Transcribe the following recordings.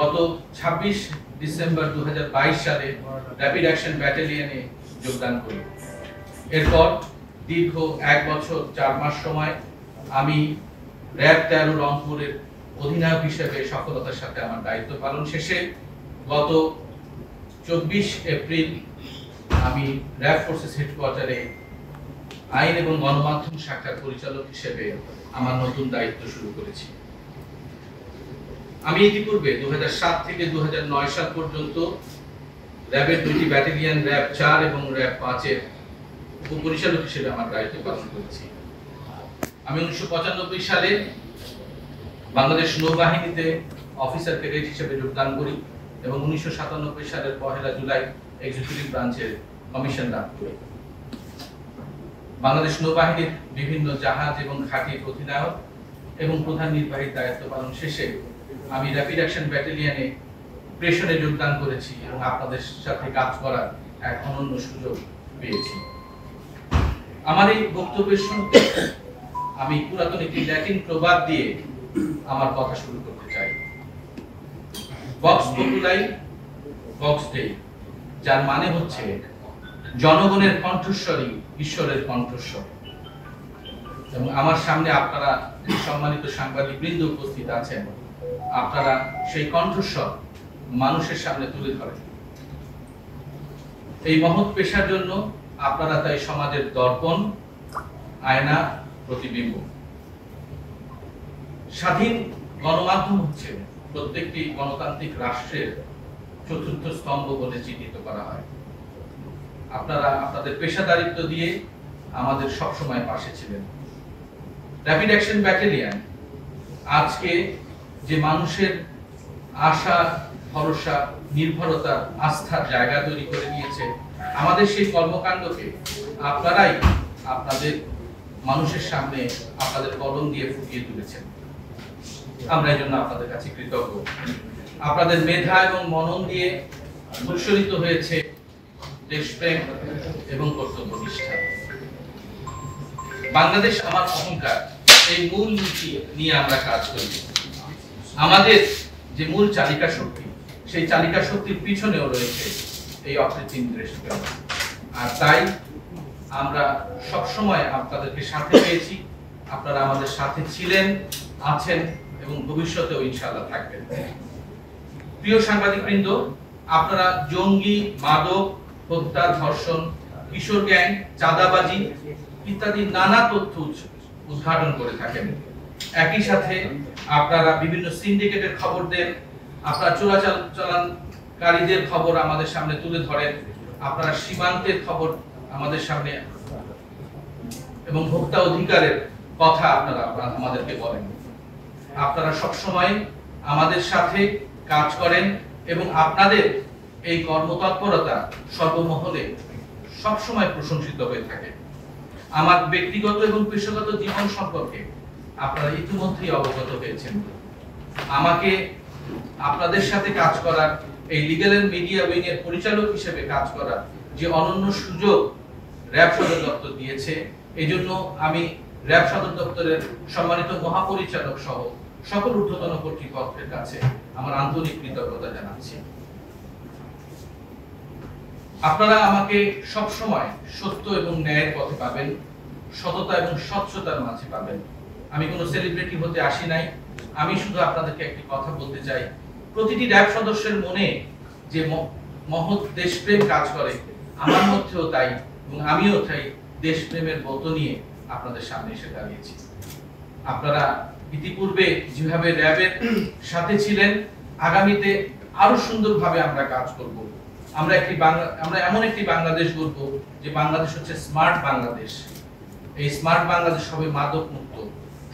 গত 26 ডিসেম্বর 2022 সালে rapid action ব্যাটালিয়নে যোগদান করি। এরপর দীর্ঘ 1 বছর 4 মাস সময় আমি র্যাব 13 রংপুরের অধিনায়ক হিসেবে সফলতার সাথে আমার দায়িত্ব পালন শেষে গত 24 এপ্রিল আমি র্যাব ফোর্সেস হেডকোয়ার্টারে আইন এবং গণমাধ্যম শাখার পরিচালক হিসেবে আমার নতুন দায়িত্ব শুরু করেছি। আমি ইতিপূর্বে 2007 থেকে 2009 সাল পর্যন্ত র্যাবের 2টি ব্যাটালিয়ন র্যাব 4 এবং র্যাব 5 এর উপপরিচালক হিসেবে আমার দায়িত্ব পালন করেছি। আমি 1995 সালে বাংলাদেশ নৌবাহিনীতে অফিসার ক্যাডেট হিসেবে যোগদান করি এবং 1997 সালের 1 জুলাই এক্সিকিউটিভ ব্রাঞ্চের কমিশন লাভ করি। বাংলাদেশ নৌবাহিনীর বিভিন্ন জাহাজ এবং ঘাঁটির অধিনায়ক এবং প্রধান নির্বাহীর দায়িত্ব পালন শেষে আমি র্যাপিড অ্যাকশন ব্যাটালিয়নে প্রেশনে যোগদান করেছি এবং আপনাদের সাথে কাজ করার এক অনন্য সুযোগ পেয়েছি। আমার এই বক্তব্যের শুরুতে আমি পুরাতন একটি ল্যাটিন প্রবাদ দিয়ে আমার কথা শুরু করতে চাই। ভক্স পপুলাই ভক্স দেই, যার মানে হচ্ছে জনগণের কণ্ঠস্বরই ঈশ্বরের কণ্ঠস্বর। এবং আমার সামনে আপনারা সম্মানিত সাংবাদিক বৃন্দ উপস্থিত আছেন, আপনারা সেই কণ্ঠস্বর মানুষের সামনে তুলে ধরেন। এই মহৎ পেশার জন্য আপনারা তাই সমাজের দর্পণ, আয়না, প্রতিবিম্ব। স্বাধীন গণমাধ্যম হচ্ছে প্রত্যেকটি গণতান্ত্রিক রাষ্ট্রের চতুর্থ স্তম্ভ বলে চিহ্নিত করা হয়। আপনারা আপনাদের পেশাদারিত্ব দিয়ে আমাদের সবসময় পাশে ছিলেন। র্যাপিড অ্যাকশন ব্যাটালিয়ন আজকে যে মানুষের আশা, ভরসা, নির্ভরতা, আস্থার জায়গা তৈরি করে নিয়েছে, আমাদের সেই কর্মকাণ্ডকে আপনারাই আপনাদের মানুষের সামনে আপনাদের কলম দিয়ে ফুটিয়ে তুলেছেন। আমরা এই জন্য আপনাদের কাছে কৃতজ্ঞ। আপনাদের মেধা এবং মনন দিয়ে উৎসরিত হয়েছে দেশপ্রেম এবং কর্তব্যনিষ্ঠা। বাংলাদেশ আমার অহংকার, এই মূল নীতি নিয়ে আমরা কাজ করি। আমাদের যে মূল চালিকা শক্তি, সেই চালিকা শক্তির পিছনেও রয়েছে এই অকৃত্রিম দেশপ্রেম। আর তাই আমরা সবসময় আপনাদেরকে সাথে পেয়েছি, আপনারা আমাদের সাথে ছিলেন, আছেন এবং ভবিষ্যতেও ইনশাআল্লাহ থাকবেন। প্রিয় সাংবাদিকবৃন্দ, আপনারা জঙ্গি, মাদক, হত্যা, ধর্ষণ, কিশোর গ্যাং, চাঁদাবাজি ইত্যাদি নানা তথ্য উদ্ঘাটন করে থাকেন। একই সাথে আপনারা বিভিন্ন সিন্ডিকেটের খবর দেন, আপনারা চোরাচালানকারীদের খবর আমাদের সামনে তুলে ধরেন, আপনারা সীমান্তের খবর আমাদের সামনে এবং ভোক্তা অধিকারের কথা আপনারা আমাদেরকে বলেন। আপনারা সবসময় আমাদের সাথে কাজ করেন এবং আপনাদের এই কর্মতৎপরতা সর্বমহলে সবসময় প্রশংসিত হয়ে থাকে। আমার ব্যক্তিগত এবং পেশাগত জীবন সম্পর্কে আপনারা ইতিমধ্যেই অবগত হয়েছেন। আমাকে আপনাদের সাথে কাজ করার, এই লিগ্যাল এন্ড মিডিয়া উইং এর পরিচালক হিসেবে কাজ করার যে অনন্য সুযোগ র্যাব সদর দপ্তর দিয়েছে, এজন্য আমি র্যাব সদর দপ্তরের সম্মানিত মহাপরিচালক সহ সকল ঊর্ধ্বতন কর্তৃপক্ষের কাছে আমার আন্তরিক কৃতজ্ঞতা জানাচ্ছি। আপনারা আমাকে সব সময় সত্য এবং ন্যায়ের পথে পাবেন, সততা এবং স্বচ্ছতার মাঝে পাবেন। আমি কোনো সেলিব্রিটি হতে আসি নাই। আমি শুধু আপনাদেরকে একটি কথা বলতে চাই, প্রতিটি র্যাব সদস্যের মনে যে মহৎ দেশপ্রেম কাজ করে, আমার মধ্যেও তাই এবং আমিও তাই দেশপ্রেমের ব্রত নিয়ে আপনাদের সামনে এসে দাঁড়িয়েছি। আপনারা ইতিপূর্বে যেভাবে র্যাবের সাথে ছিলেন, আগামীতে আরো সুন্দরভাবে আমরা কাজ করব। আমরা এমন একটি বাংলাদেশ গড়ব যে বাংলাদেশ হচ্ছে স্মার্ট বাংলাদেশ। এই স্মার্ট বাংলাদেশ হবে মাদক মুক্ত,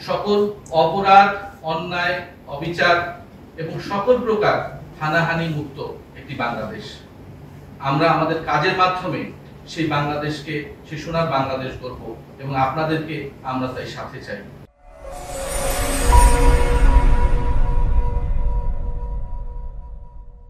সকল অপরাধ, অন্যায়, অবিচার এবং সকল প্রকার হানাহানি মুক্ত একটি বাংলাদেশ। আমরা আমাদের কাজের মাধ্যমে সেই বাংলাদেশকে, সেই সোনার বাংলাদেশ করব এবং আপনাদেরকে আমরা তাই সাথে চাই।